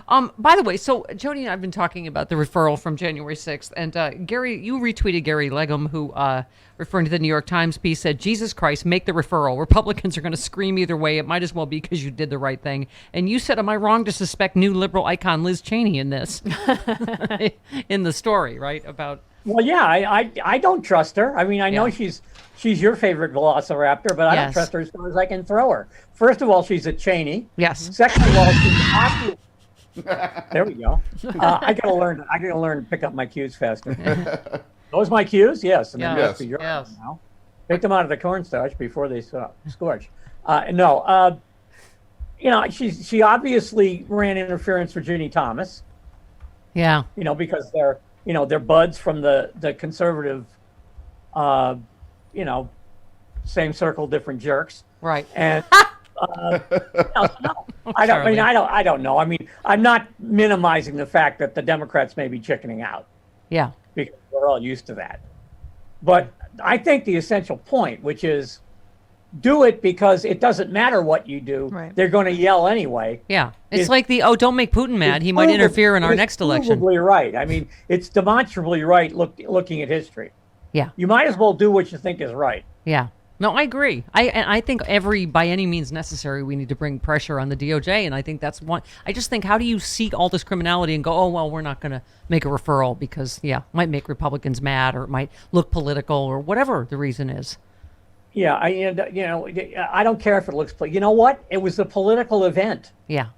By the way, so Jody and I have been talking about the referral from January 6th, and Gary, you retweeted Gary Legum, who, referring to the New York Times piece, said, "Jesus Christ, make the referral. Republicans are going to scream either way. It might as well be because you did the right thing." And you said, am I wrong to suspect new liberal icon Liz Cheney in this? In the story, right? About... Well, yeah, I don't trust her. I mean, I know she's your favorite velociraptor, but I don't trust her as far as I can throw her. First of all, she's a Cheney. Yes. Second of all, she's obvious. There we go. I gotta learn to pick up my cues faster. Those my cues? Yes. And then Yes. yours now. Pick them out of the cornstarch before they scorch. No. She obviously ran interference for Ginny Thomas. Yeah. Because they're buds from the conservative, same circle, different jerks. Right. And no, I don't know. I mean, I'm not minimizing the fact that the Democrats may be chickening out. Yeah. Because we're all used to that. But I think the essential point, which is, do it because it doesn't matter what you do. Right. They're going to yell anyway. Yeah. It's like don't make Putin mad. He might interfere in our next election. Probably right. I mean, it's demonstrably right looking at history. Yeah. You might as well do what you think is right. Yeah. No, I agree. I think by any means necessary, we need to bring pressure on the DOJ. And I think that's one. I just think, how do you seek all this criminality and go, oh, well, we're not going to make a referral because, it might make Republicans mad or it might look political or whatever the reason is. Yeah, I don't care if it looks. You know what? It was a political event. Yeah.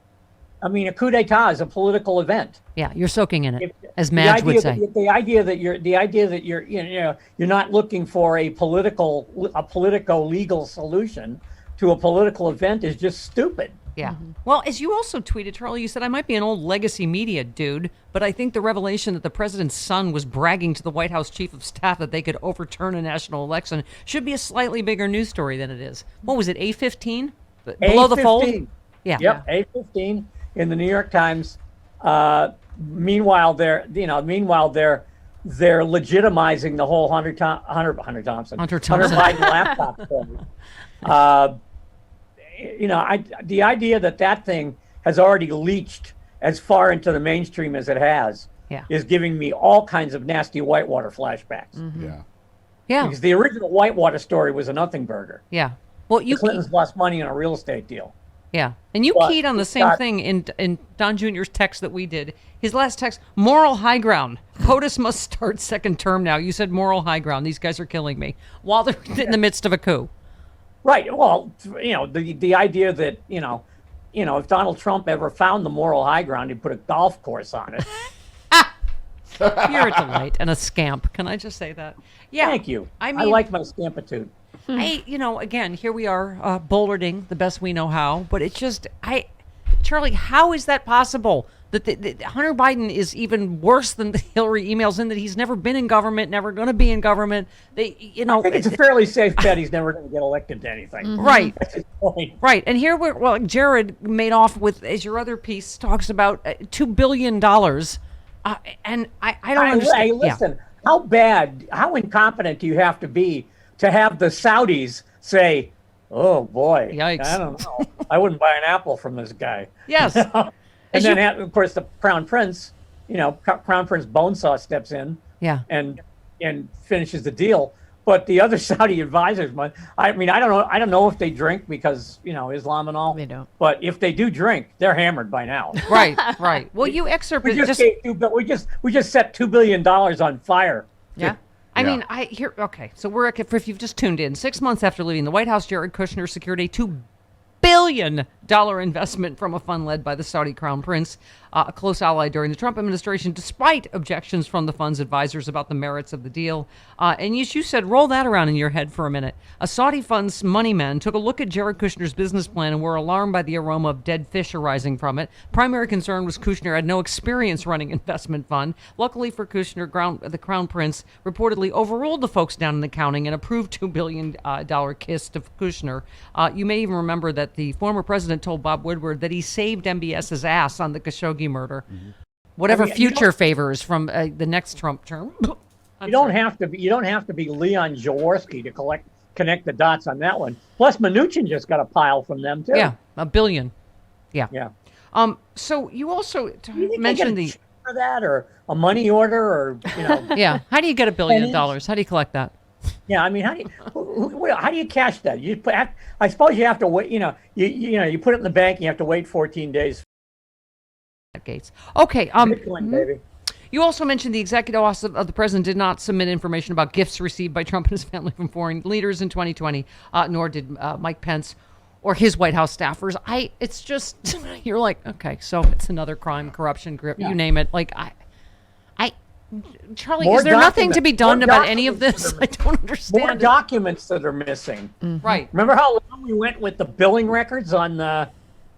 I mean, a coup d'état is a political event. Yeah, you're soaking in it, as Madge would say. The idea that you're not looking for a politico-legal solution to a political event is just stupid. Yeah. Mm-hmm. Well, as you also tweeted, Charlie, you said, I might be an old legacy media dude, but I think the revelation that the president's son was bragging to the White House chief of staff that they could overturn a national election should be a slightly bigger news story than it is. What was it, A15? Below the fold? Yeah. Yep, A15 in the New York Times. Meanwhile, they're legitimizing the whole Hunter Thompson Biden laptop story. The idea that thing has already leached as far into the mainstream as it has is giving me all kinds of nasty Whitewater flashbacks. Mm-hmm. Yeah. Because the original Whitewater story was a nothing burger. Yeah. Well, the Clintons lost money on a real estate deal. Yeah. And you keyed on the same thing in Don Jr.'s text that we did. His last text, moral high ground. POTUS must start second term now. You said moral high ground. These guys are killing me while they're in the midst of a coup. Right. Well, the idea that, if Donald Trump ever found the moral high ground, he'd put a golf course on it. You're a delight and a scamp. Can I just say that? Yeah. Thank you. I like my scampitude. Again, here we are, bulleting the best we know how, but it's just, Charlie, how is that possible? That Hunter Biden is even worse than the Hillary emails in that he's never been in government, never going to be in government. I think it's a fairly safe bet he's never going to get elected to anything. Mm-hmm. Right. That's his point. Right. And here Jared made off with, as your other piece talks about, $2 billion. And I don't understand. Hey, listen, how incompetent do you have to be to have the Saudis say, oh boy, yikes. I don't know. I wouldn't buy an apple from this guy. Yes. And then, of course, the Crown Prince, Crown Prince Bonesaw steps in and finishes the deal. But the other Saudi advisors, I don't know if they drink because, Islam and all. They don't. But if they do drink, they're hammered by now. Right. Well, you excerpted we just set $2 billion on fire. Yeah. So if you've just tuned in, 6 months after leaving the White House, Jared Kushner secured a $2 billion investment from a fund led by the Saudi Crown Prince, a close ally during the Trump administration, despite objections from the fund's advisors about the merits of the deal. And as you said, roll that around in your head for a minute. A Saudi fund's money men took a look at Jared Kushner's business plan and were alarmed by the aroma of dead fish arising from it. Primary concern was Kushner had no experience running investment fund. Luckily for Kushner, the Crown Prince reportedly overruled the folks down in accounting and approved $2 billion kiss to Kushner. You may even remember that the former president told Bob Woodward that he saved MBS's ass on the Khashoggi murder. Mm-hmm. Whatever future favors from the next Trump term. You don't have to be Leon Jaworski to connect the dots on that one. Plus, Mnuchin just got a pile from them too. Yeah, $1 billion. Yeah. So you also Do you think mentioned they get a check for that, or a money order, or yeah. How do you get $1 billion? How do you collect that? Yeah, I mean, how do you cash that? I suppose you have to wait. You put it in the bank. And you have to wait 14 days. Gates. Okay. Bitcoin, baby. You also mentioned the executive office of the president did not submit information about gifts received by Trump and his family from foreign leaders in 2020, nor did Mike Pence or his White House staffers. It's just, you're like, okay, so it's another crime, corruption, grip, you name it. Like, Charlie, is there nothing to be done about any of this? I don't understand. More documents that are missing. Mm-hmm. Right. Remember how long we went with the billing records on the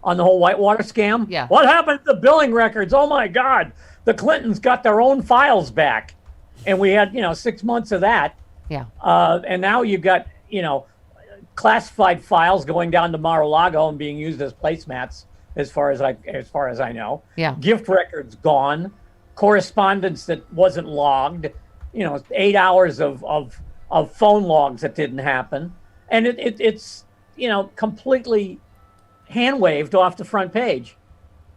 whole Whitewater scam? Yeah. What happened to the billing records? Oh my God. The Clintons got their own files back. And we had, 6 months of that. Yeah. And now you've got, classified files going down to Mar-a-Lago and being used as placemats, as far as I know. Yeah. Gift records gone. Correspondence that wasn't logged, 8 hours of phone logs that didn't happen. And it's completely hand waved off the front page.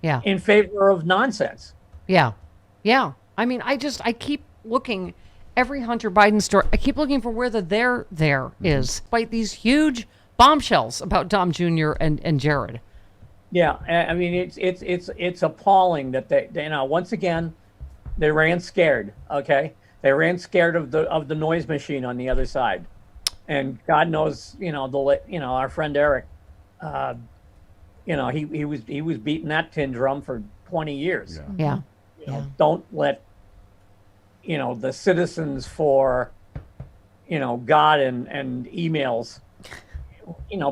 Yeah. In favor of nonsense. Yeah. Yeah. I mean, I keep looking every Hunter Biden story. I keep looking for where the there is, despite these huge bombshells about Thom Jr. and Jared. Yeah. I mean, it's appalling that they once again, they ran scared. Okay. They ran scared of the noise machine on the other side. And God knows, our friend Eric, he was beating that tin drum for 20 years. Yeah. Don't let, the citizens for, God and emails,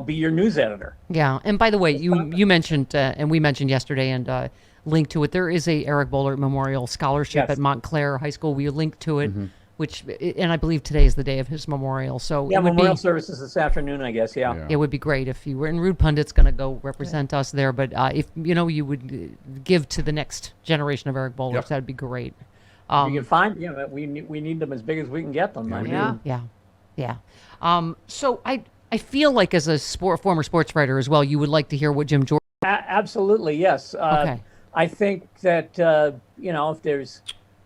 be your news editor. Yeah. And by the way, you mentioned, and we mentioned yesterday, and link to it. There is a Eric Boehlert Memorial Scholarship at Montclair High School. We link to it, which, and I believe today is the day of his memorial. So memorial services this afternoon, I guess. Yeah. It would be great if you were, and Rude Pundit's going to go represent us there. But if you would give to the next generation of Eric Boehlert, that'd be great. You can find, we need them as big as we can get them. Yeah. So I feel like as a former sports writer as well, you would like to hear what Jim Jordan. Absolutely, yes. Okay. I think that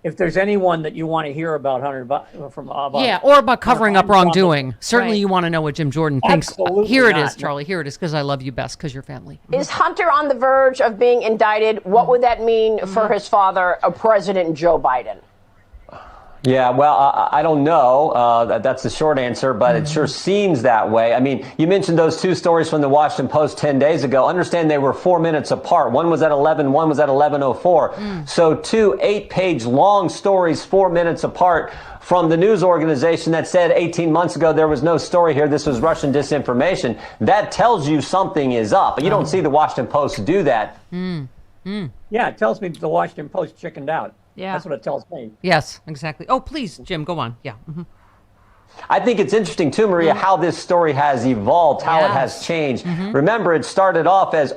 if there's anyone that you want to hear about Hunter or about covering up wrongdoing, certainly you want to know what Jim Jordan thinks. Absolutely Here it not. is, Charlie. Here it is, because I love you best, because you're family. Is Hunter on the verge of being indicted? What would that mean for his father, President Joe Biden? Yeah, well, I don't know. That's the short answer, but it sure seems that way. I mean, you mentioned those two stories from the Washington Post 10 days ago. Understand they were 4 minutes apart. One was at 11, one was at 11:04. So 2 8-page long stories, 4 minutes apart, from the news organization that said 18 months ago there was no story here, this was Russian disinformation. That tells you something is up. You don't see the Washington Post do that. Yeah, it tells me the Washington Post chickened out. Yeah. That's what it tells me. Yes, exactly. Oh, please, Jim, go on. Yeah. I think it's interesting, too, Maria, how this story has evolved, how it has changed. Remember, it started off as,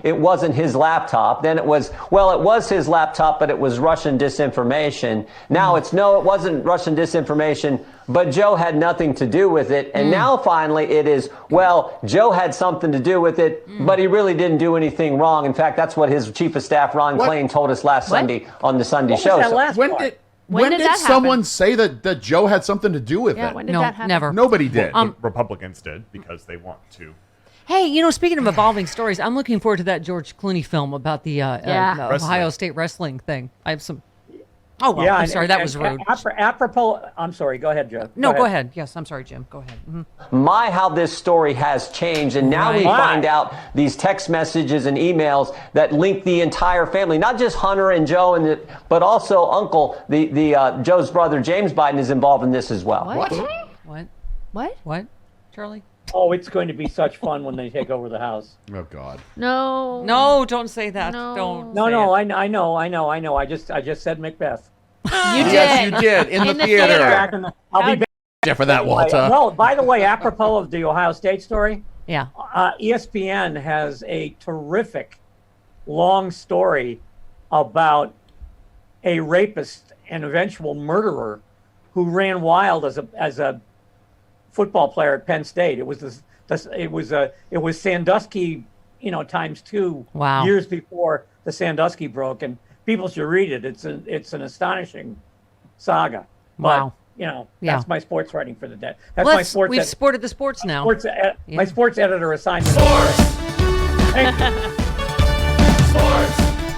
it wasn't his laptop. Then it was, it was his laptop, but it was Russian disinformation. Now it's, no, it wasn't Russian disinformation, but Joe had nothing to do with it. And now, finally, it is, Joe had something to do with it, but he really didn't do anything wrong. In fact, that's what his chief of staff, Ron Klain, told us last Sunday on the Sunday show. When did someone say that Joe had something to do with it? When did that happen? Never. Nobody did. Republicans did because they want to. Hey, speaking of evolving stories, I'm looking forward to that George Clooney film about the Ohio State wrestling thing. I have some. Oh, well, I'm sorry, that was rude. Apropos, I'm sorry, go ahead, Joe. No, go ahead. Yes, I'm sorry, Jim. Go ahead. How this story has changed. And now we find out these text messages and emails that link the entire family, not just Hunter and Joe, but also Uncle, Joe's brother, James Biden, is involved in this as well. What? Charlie? Oh, it's going to be such fun when they take over the House. Oh, God. No, don't say that. No. Don't. No, I know. I just said Macbeth. Yes, you did. In the theater. I'll be back for that, Walter. No, by the way, apropos of the Ohio State story, Yeah. ESPN has a terrific long story about a rapist and eventual murderer who ran wild as a football player at Penn State. It was Sandusky, times 2 Wow. years before the Sandusky broke, and people should read it. It's an astonishing saga. Wow. But, that's my sports writing for the day. That's Well, my sports. We've sported the sports now. My sports editor assignment. Thank you.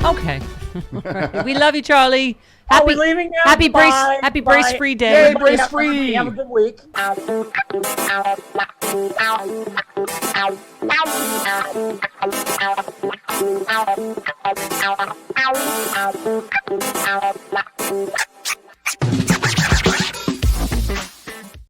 Okay. Right. We love you, Charlie. Are we leaving now? Happy Bye. brace-free day. Yay, brace-free. Have a good week.